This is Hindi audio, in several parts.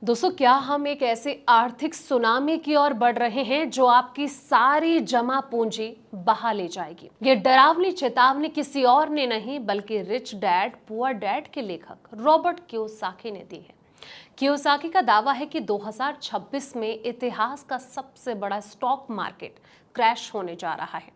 दोस्तों, क्या हम एक ऐसे आर्थिक सुनामी की ओर बढ़ रहे हैं जो आपकी सारी जमा पूंजी बहा ले जाएगी? ये डरावनी चेतावनी किसी और ने नहीं बल्कि रिच डैड पुअर डैड के लेखक रॉबर्ट कियोसाकी ने दी है। कियोसाकी का दावा है कि 2026 में इतिहास का सबसे बड़ा स्टॉक मार्केट क्रैश होने जा रहा है।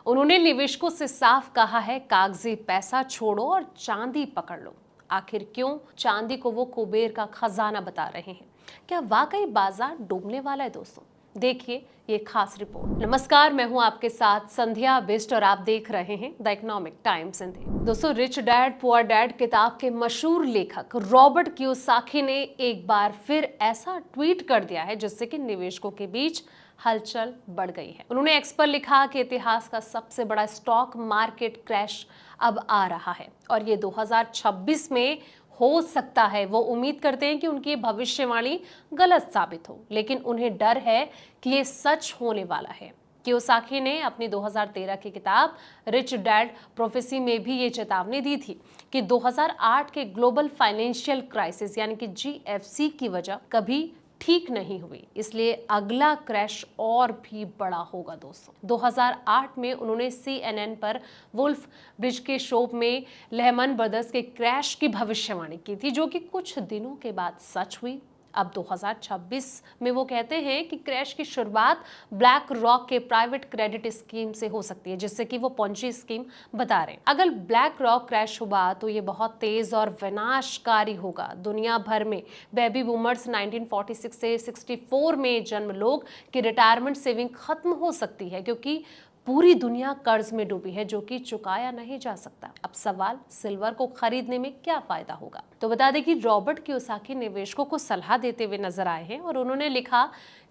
उन्होंने निवेशकों से साफ कहा है, कागजी पैसा छोड़ो और चांदी पकड़ लो। आखिर क्यों चांदी को वो कुबेर का खजाना बता रहे हैं? क्या वाकई बाजार डूबने वाला है? दोस्तों, देखिए ये खास रिपोर्ट। नमस्कार, मैं हूं आपके साथ संध्या बिस्ट और आप देख रहे हैं द इकोनॉमिक टाइम्स हिंदी। दोस्तों, रिच डैड पुअर डैड किताब के मशहूर लेखक रॉबर्ट कियोसाकी ने एक बार फिर ऐसा ट्वीट कर दिया है जिससे कि निवेशकों के बीच हलचल बढ़ गई है। उन्होंने एक्स पर लिखा कि इतिहास का सबसे बड़ा स्टॉक मार्केट क्रैश अब आ रहा है और ये 2026 में हो सकता है। वो उम्मीद करते हैं कि उनकी भविष्यवाणी गलत साबित हो, लेकिन उन्हें डर है कि ये सच होने वाला है। कियोसाकी ने अपनी 2013 की किताब रिच डैड प्रोफेसी में भी ये चेतावनी दी थी कि 2008 के ग्लोबल फाइनेंशियल क्राइसिस यानी कि जीएफसी की वजह कभी ठीक नहीं हुई, इसलिए अगला क्रैश और भी बड़ा होगा। दोस्तों, 2008 में उन्होंने CNN पर वुल्फ ब्रिज के शो में लेहमन ब्रदर्स के क्रैश की भविष्यवाणी की थी, जो कि कुछ दिनों के बाद सच हुई। अब 2026 में वो कहते हैं कि क्रैश की शुरुआत ब्लैक रॉक के प्राइवेट क्रेडिट स्कीम से हो सकती है, जिससे कि वो पॉन्जी स्कीम बता रहे हैं। अगर ब्लैक रॉक क्रैश हुआ तो ये बहुत तेज और विनाशकारी होगा। दुनिया भर में बेबी बूमर्स 1946 से 64 में जन्म लोग की रिटायरमेंट सेविंग खत्म हो सकती है, क्योंकि पूरी दुनिया कर्ज में डूबी है जो कि चुकाया नहीं जा सकता। अब सवाल, सिल्वर को खरीदने में क्या फायदा होगा? तो बता दें कि रॉबर्ट कियोसाकी निवेशकों को सलाह देते हुए नजर आए हैं और उन्होंने लिखा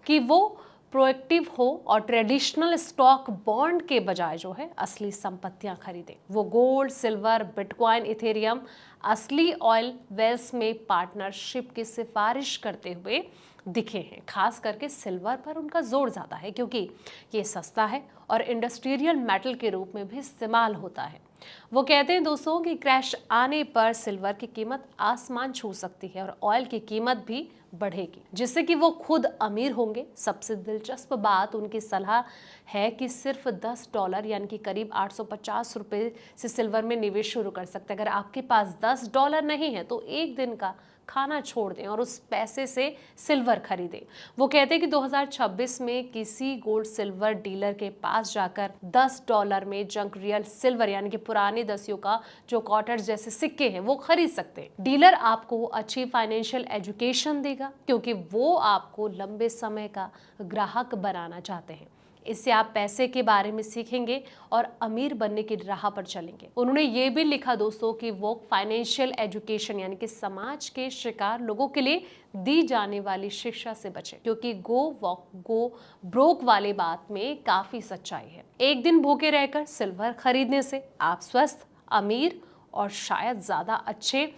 कि वो प्रोएक्टिव हो और ट्रेडिशनल स्टॉक बॉन्ड के बजाय जो है असली संपत्तियां खरीदें। वो गोल्ड, सिल्वर, बिटकॉइन, इथेरियम, असली ऑयल वेल्स में पार्टनरशिप की सिफारिश करते हुए दिखे हैं। खास करके सिल्वर पर उनका जोर ज्यादा है क्योंकि ये सस्ता है और इंडस्ट्रियल मेटल के रूप में भी इस्तेमाल होता है। वो कहते हैं दोस्तों कि क्रैश आने पर सिल्वर की कीमत आसमान छू सकती है और ऑयल की कीमत भी बढ़ेगी, जिससे कि वो खुद अमीर होंगे। सबसे दिलचस्प बात, उनकी सलाह है कि सिर्फ $10 यानी कि करीब 850 रुपए से सिल्वर में निवेश शुरू कर सकते हैं। अगर आपके पास $10 नहीं है तो एक दिन का खाना छोड़ दें और उस पैसे से सिल्वर खरीदें। वो कहते हैं कि 2026 में किसी गोल्ड सिल्वर डीलर के पास जाकर $10 में जंक रियल सिल्वर यानी कि पुराने दसियों का जो क्वार्टर्स जैसे सिक्के हैं वो खरीद सकते हैं। डीलर आपको अच्छी फाइनेंशियल एजुकेशन देगा क्योंकि वो आपको लंबे समय का ग्राहक बनाना चाहते हैं। इससे आप पैसे के बारे में सीखेंगे और अमीर बनने की राह पर चलेंगे। उन्होंने ये भी लिखा दोस्तों कि वो फाइनेंशियल एजुकेशन यानी कि समाज के शिकार लोगों के लिए दी जाने वाली शिक्षा से बचें, क्योंकि गो वॉक गो ब्रोक वाले बात में काफी सच्चाई है। एक दिन भूखे रहकर सिल्वर खरीदने से आप स्वस्थ, अमीर और शायद ज्यादा अच्छे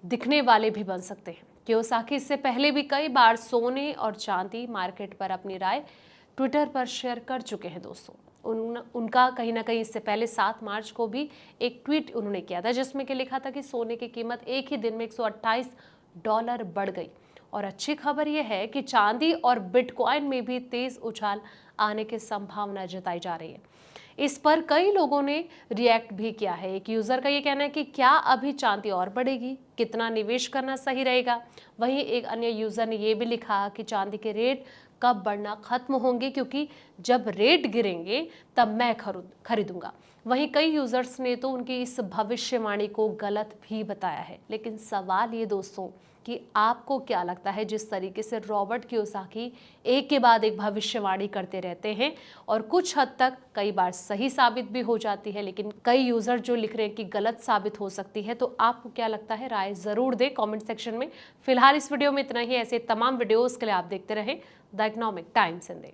दिखने वाले भी बन सकते हैं। कियोसाकी इससे पहले भी कई बार सोने और चांदी मार्केट पर अपनी राय ट्विटर पर शेयर कर चुके हैं। दोस्तों, उनका कहीं ना कहीं इससे पहले 7 मार्च को भी एक ट्वीट उन्होंने किया था जिसमें कि लिखा था कि सोने की कीमत एक ही दिन में $128 बढ़ गई। और अच्छी खबर यह है कि चांदी और बिटकॉइन में भी तेज उछाल आने की संभावना जताई जा रही है। इस पर कई लोगों ने रिएक्ट भी किया है। एक यूजर का ये कहना है कि क्या अभी चांदी और बढ़ेगी, कितना निवेश करना सही रहेगा। वहीं एक अन्य यूजर ने ये भी लिखा कि चांदी के रेट कब बढ़ना खत्म होंगे, क्योंकि जब रेट गिरेंगे तब मैं खरीदूंगा। वहीं कई यूजर्स ने तो उनकी इस भविष्यवाणी को गलत भी बताया है। लेकिन सवाल ये दोस्तों कि आपको क्या लगता है, जिस तरीके से रॉबर्ट कियोसाकी एक के बाद एक भविष्यवाणी करते रहते हैं और कुछ हद तक कई बार सही साबित भी हो जाती है, लेकिन कई यूजर जो लिख रहे हैं कि गलत साबित हो सकती है, तो आपको क्या लगता है? राय जरूर दें कमेंट सेक्शन में। फिलहाल इस वीडियो में इतना ही। ऐसे तमाम वीडियोस के लिए आप देखते रहें द इकोनॉमिक टाइम्स हिंदी।